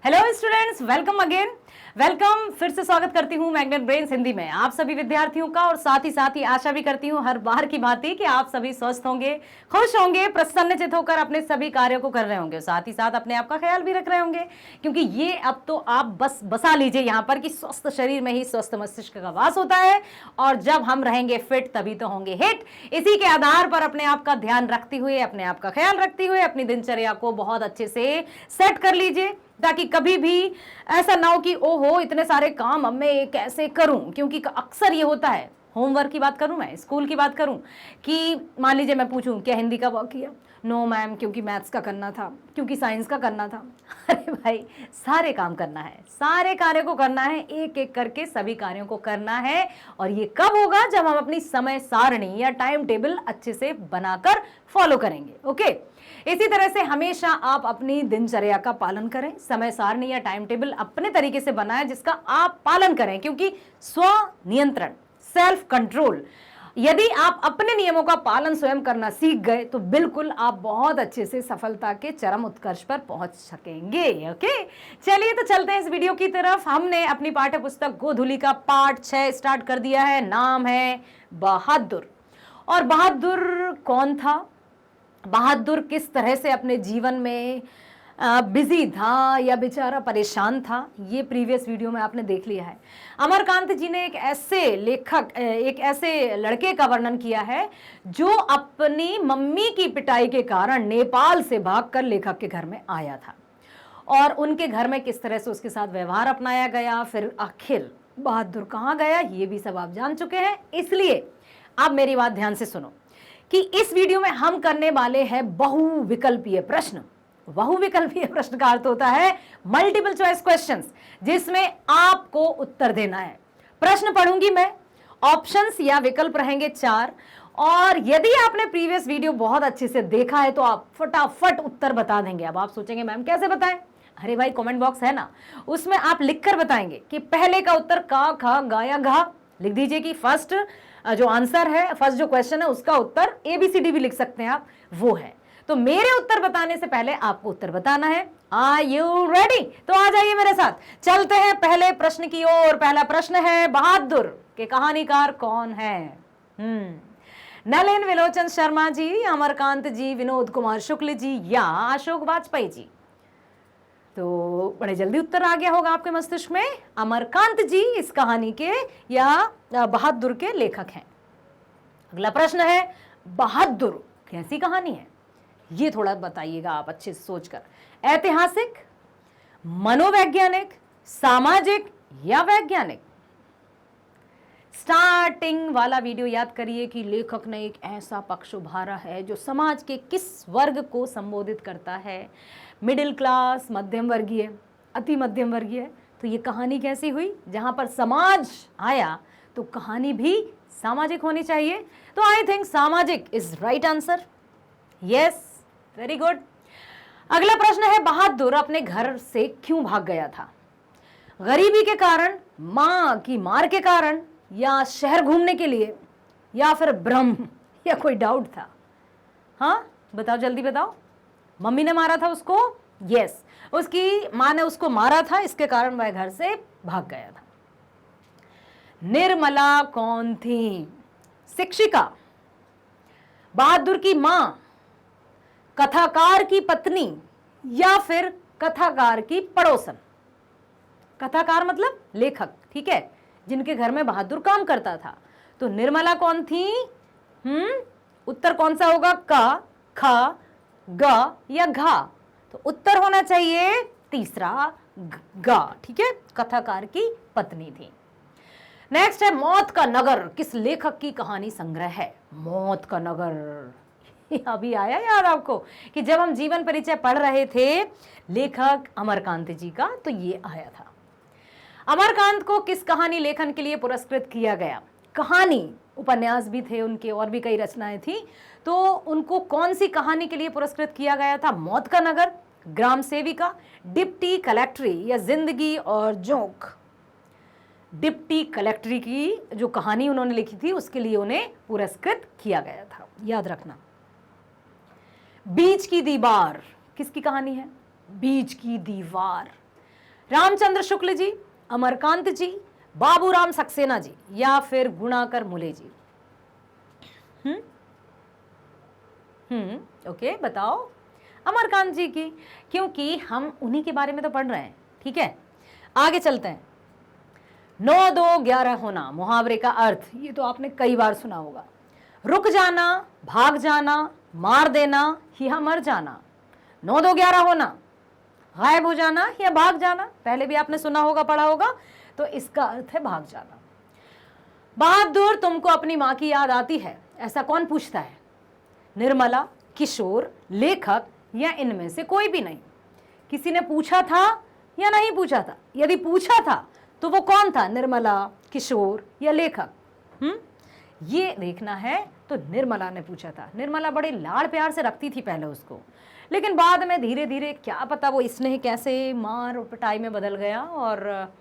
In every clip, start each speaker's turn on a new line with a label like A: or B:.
A: Hello students, welcome again. Welcome, फिर से स्वागत करती हूँ मैग्नेट ब्रेन्स हिंदी में आप सभी विद्यार्थियों का। और साथ ही आशा भी करती हूँ हर बार की भांति कि आप सभी स्वस्थ होंगे, खुश होंगे, प्रसन्नचित होकर अपने सभी कार्यों को कर रहे होंगे। साथ ही साथ अपने आप का ख्याल भी रख रहे होंगे, क्योंकि ये अब तो आप बस बसा लीजिए यहाँ पर कि स्वस्थ शरीर में ही स्वस्थ मस्तिष्क का वास होता है, और जब हम रहेंगे फिट तभी तो होंगे हिट। इसी के आधार पर अपने आप का ध्यान रखते हुए, अपने आप का ख्याल रखते हुए अपनी दिनचर्या को बहुत अच्छे से सेट कर लीजिए, ताकि कभी भी ऐसा ना हो कि ओहो इतने सारे काम अब मैं कैसे करूं। क्योंकि अक्सर ये होता है, होमवर्क की बात करूं, मैं स्कूल की बात करूं, कि मान लीजिए मैं पूछूं क्या हिंदी का वर्क किया, नो मैम क्योंकि मैथ्स का करना था, क्योंकि साइंस का करना था। अरे भाई, सारे काम करना है, सारे कार्यों को करना है, एक एक करके सभी कार्यों को करना है। और ये कब होगा? जब हम अपनी समय सारणी या टाइम टेबल अच्छे से बनाकर फॉलो करेंगे। ओके, इसी तरह से हमेशा आप अपनी दिनचर्या का पालन करें, समय सारणी या टाइम टेबल अपने तरीके से बनाएं जिसका आप पालन करें। क्योंकि स्व नियंत्रण, सेल्फ कंट्रोल, यदि आप अपने नियमों का पालन स्वयं करना सीख गए तो बिल्कुल आप बहुत अच्छे से सफलता के चरम उत्कर्ष पर पहुंच सकेंगे। ओके, चलिए तो चलते हैं इस वीडियो की तरफ। हमने अपनी पाठ्य पुस्तक गोधूली का पाठ 6 स्टार्ट कर दिया है। नाम है बहादुर। और बहादुर कौन था, बहादुर किस तरह से अपने जीवन में बिजी था या बेचारा परेशान था, ये प्रीवियस वीडियो में आपने देख लिया है। अमरकांत जी ने एक ऐसे लड़के का वर्णन किया है जो अपनी मम्मी की पिटाई के कारण नेपाल से भागकर लेखक के घर में आया था, और उनके घर में किस तरह से उसके साथ व्यवहार अपनाया गया, फिर आखिर बहादुर कहाँ गया, ये भी सब आप जान चुके हैं। इसलिए आप मेरी बात ध्यान से सुनो कि इस वीडियो में हम करने वाले हैं बहुविकल्पीय प्रश्न। बहुविकल्पीय प्रश्न का अर्थ होता है मल्टीपल चॉइस क्वेश्चंस, जिसमें आपको उत्तर देना है। प्रश्न पढ़ूंगी मैं, ऑप्शंस या विकल्प रहेंगे 4, और यदि आपने प्रीवियस वीडियो बहुत अच्छे से देखा है तो आप फटाफट उत्तर बता देंगे। अब आप सोचेंगे मैम कैसे बताएं? अरे भाई, कमेंट बॉक्स है ना, उसमें आप लिखकर बताएंगे कि पहले का उत्तर का, खा, गा या घा। लिख दीजिए कि फर्स्ट जो आंसर है, फर्स्ट जो क्वेश्चन है उसका उत्तर ABCD भी लिख सकते हैं आप, वो है। तो मेरे उत्तर बताने से पहले आपको उत्तर बताना है। Are you ready? तो आ जाइए मेरे साथ, चलते हैं पहले प्रश्न की ओर। पहला प्रश्न है, बहादुर के कहानीकार कौन है? नलिन विलोचन शर्मा जी, अमरकांत जी, विनोद कुमार शुक्ल जी या अशोक वाजपेयी जी? तो बड़े जल्दी उत्तर आ गया होगा आपके मस्तिष्क में। अमरकांत जी इस कहानी के या बहादुर के लेखक हैं। अगला प्रश्न है, बहादुर कैसी कहानी है, ये थोड़ा बताइएगा आप अच्छे से सोचकर। ऐतिहासिक, मनोवैज्ञानिक, सामाजिक या वैज्ञानिक? स्टार्टिंग वाला वीडियो याद करिए कि लेखक ने एक ऐसा पक्ष उभारा है जो समाज के किस वर्ग को संबोधित करता है? मिडिल क्लास, मध्यम वर्गीय, अति मध्यम वर्गीय। तो ये कहानी कैसी हुई? जहां पर समाज आया तो कहानी भी सामाजिक होनी चाहिए। तो आई थिंक सामाजिक is right answer. Yes, very good. अगला प्रश्न है, बहादुर अपने घर से क्यों भाग गया था? गरीबी के कारण, मां की मार के कारण, या शहर घूमने के लिए, या फिर भ्रम या कोई डाउट था? हाँ बताओ, जल्दी बताओ। मम्मी ने मारा था उसको? यस, उसकी मां ने उसको मारा था, इसके कारण वह घर से भाग गया था। निर्मला कौन थी? शिक्षिका, बहादुर की मां, कथाकार की पत्नी, या फिर कथाकार की पड़ोसन? कथाकार मतलब लेखक, ठीक है, जिनके घर में बहादुर काम करता था। तो निर्मला कौन थी? उत्तर कौन सा होगा? का, खा, ग या घा? तो उत्तर होना चाहिए तीसरा, गा। ठीक है, कथाकार की पत्नी थी। नेक्स्ट है, मौत का नगर किस लेखक की कहानी संग्रह है? मौत का नगर अभी आया याद आपको कि जब हम जीवन परिचय पढ़ रहे थे लेखक अमरकांत जी का, तो ये आया था। अमरकांत को किस कहानी लेखन के लिए पुरस्कृत किया गया? कहानी, उपन्यास भी थे उनके, और भी कई रचनाएं थी। तो उनको कौन सी कहानी के लिए पुरस्कृत किया गया था? मौत का नगर, ग्राम सेविका, डिप्टी कलेक्ट्री या जिंदगी और जोंक? डिप्टी कलेक्ट्री की जो कहानी उन्होंने लिखी थी उसके लिए उन्हें पुरस्कृत किया गया था, याद रखना। बीच की दीवार किसकी कहानी है? बीच की दीवार रामचंद्र शुक्ल जी, अमरकांत जी, बाबूराम सक्सेना जी या फिर गुणाकर मुले जी? ओके, बताओ। अमरकांत जी की, क्योंकि हम उन्हीं के बारे में तो पढ़ रहे हैं। ठीक है, आगे चलते हैं। 9 2 11 होना, मुहावरे का अर्थ ये तो आपने कई बार सुना होगा। रुक जाना, भाग जाना, मार देना या मर जाना। 9 2 11 होना, गायब हो जाना या भाग जाना, पहले भी आपने सुना होगा, पढ़ा होगा, तो इसका अर्थ है भाग जाना। बहादुर, तुमको अपनी माँ की याद आती है, ऐसा कौन पूछता है? निर्मला, किशोर, लेखक या इनमें से कोई भी नहीं? किसी ने पूछा था या नहीं पूछा था? यदि पूछा था तो वो कौन था? निर्मला, किशोर या लेखक? ये देखना है। तो निर्मला ने पूछा था। निर्मला बड़े लाड़ प्यार से रखती थी पहले उसको, लेकिन बाद में धीरे धीरे क्या पता वो स्नेह कैसे मार और पिटाई में बदल गया, और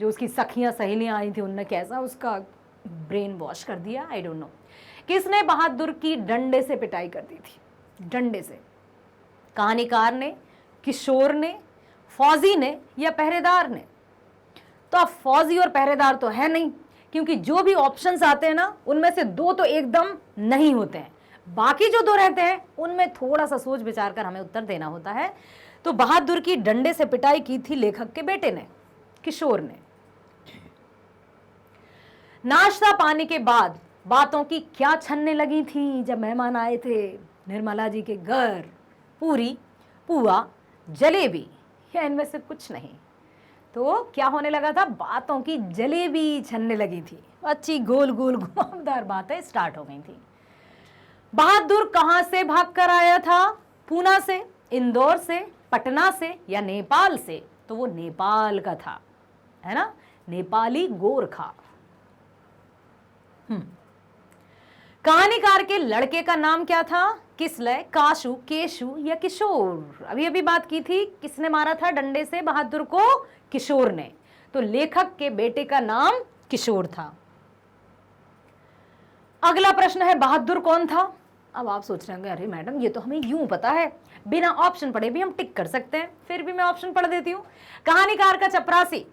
A: जो उसकी सखियां सहेलियां आई थी उनने कैसा उसका ब्रेन वॉश कर दिया, आई डोंट नो। किसने बहादुर की डंडे से पिटाई कर दी थी? डंडे से। कहानीकार ने, किशोर ने, फौजी ने या पहरेदार ने? तो अब फौजी और पहरेदार तो है नहीं, क्योंकि जो भी ऑप्शंस आते हैं ना उनमें से 2 तो एकदम नहीं होते हैं, बाकी जो 2 रहते हैं उनमें थोड़ा सा सोच विचार कर हमें उत्तर देना होता है। तो बहादुर की डंडे से पिटाई की थी लेखक के बेटे ने, किशोर ने। नाश्ता पाने के बाद बातों की क्या छनने लगी थी जब मेहमान आए थे निर्मला जी के घर? पूरी, पुआ, जलेबी या इनमें से कुछ नहीं? तो क्या होने लगा था? बातों की जलेबी छनने लगी थी। अच्छी गोल गोल घुमावदार बातें स्टार्ट हो गई थी। बहादुर कहां से भागकर आया था? पूना से, इंदौर से, पटना से या नेपाल से? तो वो नेपाल का था, है ना, नेपाली गोरखा। कहानीकार के लड़के का नाम क्या था? किसलय, काशु, केशु या किशोर? अभी अभी बात की थी, किसने मारा था डंडे से बहादुर को? किशोर ने। तो लेखक के बेटे का नाम किशोर था। अगला प्रश्न है, बहादुर कौन था? अब आप सोच रहे होंगे, अरे मैडम ये तो हमें यूं पता है, बिना ऑप्शन पढ़े भी हम टिक कर सकते हैं, फिर भी मैं ऑप्शन पढ़ देती हूं। कहानीकार का चपरासी,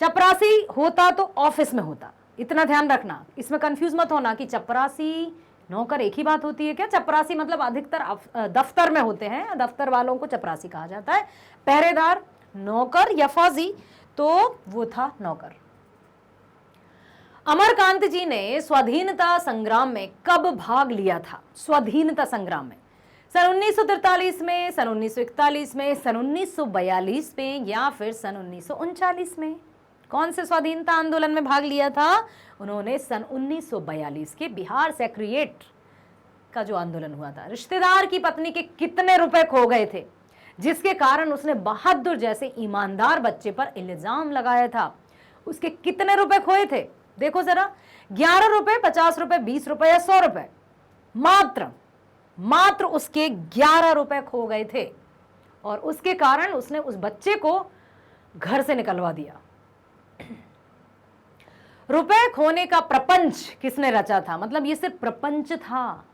A: चपरासी होता तो ऑफिस में होता, इतना ध्यान रखना, इसमें कंफ्यूज मत होना कि चपरासी नौकर एक ही बात होती है क्या? चपरासी मतलब अधिकतर दफ्तर में होते हैं, दफ्तर वालों को चपरासी कहा जाता है। पहरेदार, नौकर या फौजी? तो वो था नौकर। अमरकांत जी ने स्वाधीनता संग्राम में कब भाग लिया था? स्वाधीनता संग्राम में सन 1943 में, सन 1941 में, सन 1942 में या फिर सन 1939 में? कौन से स्वाधीनता आंदोलन में भाग लिया था? उन्होंने सन 1942 के बिहार सेक्रेटेरिएट का जो आंदोलन हुआ था। रिश्तेदार की पत्नी के कितने रुपए खो गए थे, जिसके कारण उसने बहादुर जैसे ईमानदार बच्चे पर इल्जाम लगाया था? उसके कितने रुपए खोए थे? देखो जरा, 11 रुपए, 50 रुपए, 20 रुपए या 100 रुपए? मात्र उसके 11 रुपए खो गए थे, और उसके कारण उसने उस बच्चे को घर से निकलवा दिया। रुपए खोने का प्रपंच किसने रचा था? मतलब ये सिर्फ प्रपंच था,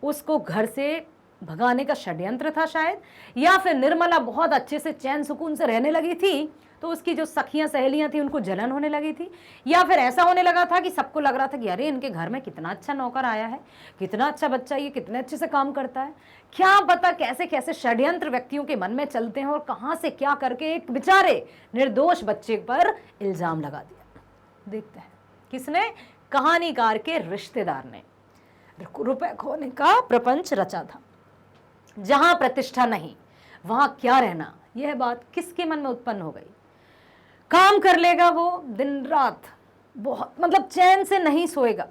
A: उसको घर से भगाने का षड्यंत्र था शायद, या फिर निर्मला बहुत अच्छे से चैन सुकून से रहने लगी थी तो उसकी जो सखियां सहेलियां थी उनको जलन होने लगी थी, या फिर ऐसा होने लगा था कि सबको लग रहा था कि अरे इनके घर में कितना अच्छा नौकर आया है, कितना अच्छा बच्चा, ये कितने अच्छे से काम करता है। क्या पता कैसे कैसे षड्यंत्र व्यक्तियों के मन में चलते हैं और कहां से क्या करके एक बेचारे निर्दोष बच्चे पर इल्जाम लगा दिया। देखते हैं किसने? कहानीकार के रिश्तेदार ने रुपए खोने का प्रपंच रचा था। जहां प्रतिष्ठा नहीं वहां क्या रहना, यह बात किसके मन में उत्पन्न हो गई? काम कर लेगा वो दिन रात, बहुत मतलब चैन से नहीं सोएगा,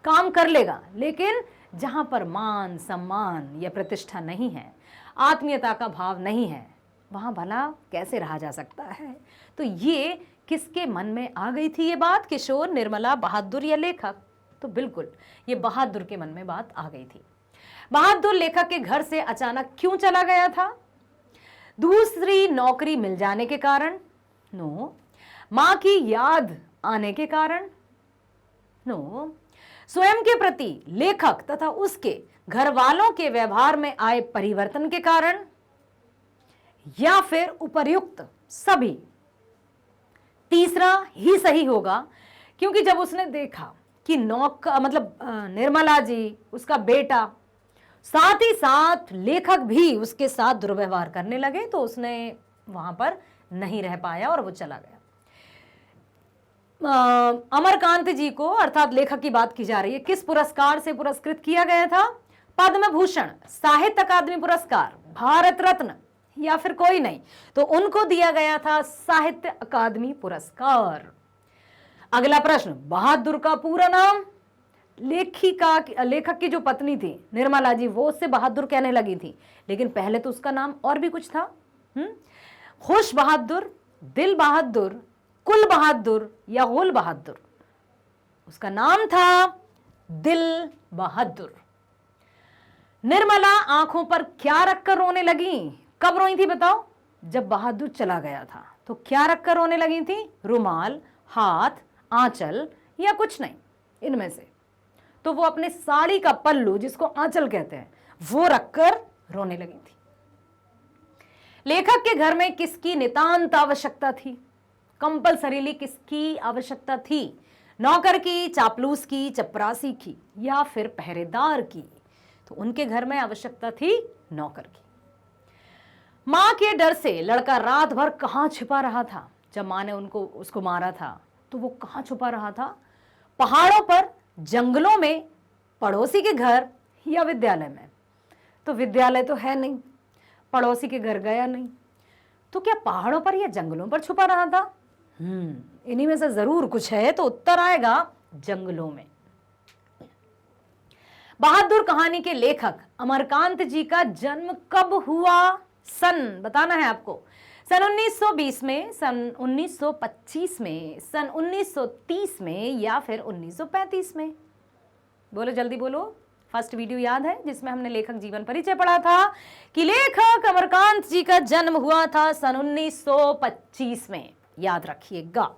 A: काम कर लेगा, लेकिन जहां पर मान सम्मान या प्रतिष्ठा नहीं है, आत्मीयता का भाव नहीं है, वहां भला कैसे रहा जा सकता है? तो ये किसके मन में आ गई थी ये बात? किशोर, निर्मला, बहादुर या लेखक? तो बिल्कुल ये बहादुर के मन में बात आ गई थी। बहादुर लेखक के घर से अचानक क्यों चला गया था? दूसरी नौकरी मिल जाने के कारण? नो। मां की याद आने के कारण? नो। स्वयं के प्रति लेखक तथा उसके घर वालों के व्यवहार में आए परिवर्तन के कारण? या फिर उपर्युक्त सभी? तीसरा ही सही होगा, क्योंकि जब उसने देखा कि निर्मला जी, उसका बेटा, साथ ही साथ लेखक भी उसके साथ दुर्व्यवहार करने लगे, तो उसने वहां पर नहीं रह पाया और वो चला गया। अमरकांत जी को, अर्थात लेखक की बात की जा रही है, किस पुरस्कार से पुरस्कृत किया गया था? पद्म भूषण, साहित्य अकादमी पुरस्कार, भारत रत्न या फिर कोई नहीं, तो उनको दिया गया था साहित्य अकादमी पुरस्कार। अगला प्रश्न, बहादुर का पूरा नाम? लेखक की जो पत्नी थी निर्मला जी, वो उससे बहादुर कहने लगी थी, लेकिन पहले तो उसका नाम और भी कुछ था। खुश बहादुर, दिल बहादुर, कुल बहादुर या गुल बहादुर? उसका नाम था दिल बहादुर। निर्मला आंखों पर क्या रखकर रोने लगी? कब रोई थी बताओ? जब बहादुर चला गया था। तो क्या रखकर रोने लगी थी? रुमाल, हाथ, आंचल या कुछ नहीं इनमें से? तो वो अपने साड़ी का पल्लू, जिसको आंचल कहते हैं, वो रखकर रोने लगी थी। लेखक के घर में किसकी नितांत आवश्यकता थी? कंपल्सरीली किसकी आवश्यकता थी? नौकर की, चापलूस की, चपरासी की या फिर पहरेदार की? तो उनके घर में आवश्यकता थी नौकर की। मां के डर से लड़का रात भर कहां छिपा रहा था? जब मां ने उसको मारा था तो वो कहां छुपा रहा था? पहाड़ों पर, जंगलों में, पड़ोसी के घर या विद्यालय में? तो विद्यालय तो है नहीं, पड़ोसी के घर गया नहीं, तो क्या पहाड़ों पर या जंगलों पर छुपा रहा था? इन्हीं में से जरूर कुछ है, तो उत्तर आएगा जंगलों में। बहादुर कहानी के लेखक अमरकांत जी का जन्म कब हुआ? सन बताना है आपको। सन 1920 में, सन 1925 में, सन 1930 में या फिर 1935 में? बोलो जल्दी बोलो। फर्स्ट वीडियो याद है जिसमें हमने लेखक जीवन परिचय पढ़ा था कि लेखक अमरकांत जी का जन्म हुआ था सन 1925 में, याद रखिएगा।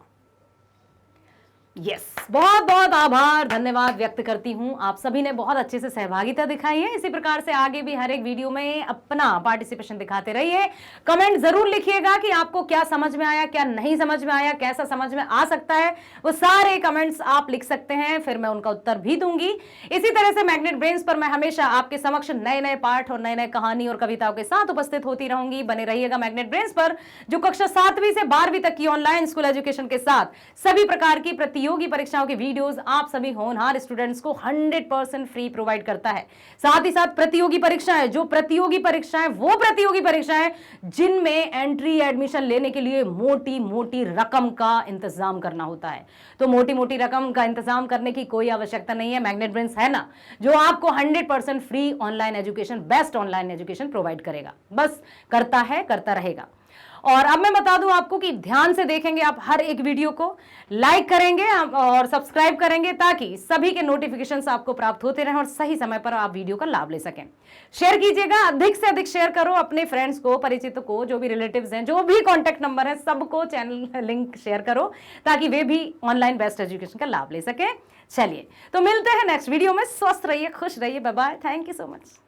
A: यस, बहुत बहुत आभार, धन्यवाद व्यक्त करती हूं। आप सभी ने बहुत अच्छे से सहभागिता दिखाई है। इसी प्रकार से आगे भी हर एक वीडियो में अपना पार्टिसिपेशन दिखाते रहिए। कमेंट जरूर लिखिएगा कि आपको क्या समझ में आया, क्या नहीं समझ में आया, कैसा समझ में आ सकता है, वो सारे कमेंट्स आप लिख सकते हैं, फिर मैं उनका उत्तर भी दूंगी। इसी तरह से मैग्नेट ब्रेन्स पर मैं हमेशा आपके समक्ष नए नए पाठ और नए नए कहानी और कविताओं के साथ उपस्थित होती रहूंगी। बने रहिएगा मैग्नेट ब्रेन्स पर, जो कक्षा 7वीं से 12वीं तक की ऑनलाइन स्कूल एजुकेशन के साथ सभी प्रकार की प्रतियोगी परीक्षाओं के वीडियोस आप सभी होनहार स्टूडेंट्स को 100% फ्री प्रोवाइड करता है। साथ ही साथ प्रतियोगी परीक्षाएं, जो प्रतियोगी परीक्षाएं, वो प्रतियोगी परीक्षाएं जिनमें एंट्री एडमिशन लेने के लिए मोटी मोटी रकम का इंतजाम करना होता है। तो मोटी मोटी रकम का इंतजाम करने की कोई आवश्यकता नहीं है। मैग्नेट ब्रेन्स है ना, जो आपको 100% free online education, best online education provide करेगा। बस करता है, करता रहेगा। और अब मैं बता दूं आपको कि ध्यान से देखेंगे आप हर एक वीडियो को, लाइक करेंगे और सब्सक्राइब करेंगे, ताकि सभी के नोटिफिकेशंस आपको प्राप्त होते रहें और सही समय पर आप वीडियो का लाभ ले सकें। शेयर कीजिएगा, अधिक से अधिक शेयर करो अपने फ्रेंड्स को, परिचितों को, जो भी रिलेटिव्स हैं, जो भी कॉन्टैक्ट नंबर है, सबको चैनल लिंक शेयर करो, ताकि वे भी ऑनलाइन बेस्ट एजुकेशन का लाभ ले सकें। चलिए, तो मिलते हैं नेक्स्ट वीडियो में। स्वस्थ रहिए, खुश रहिए, bye bye, thank you so much.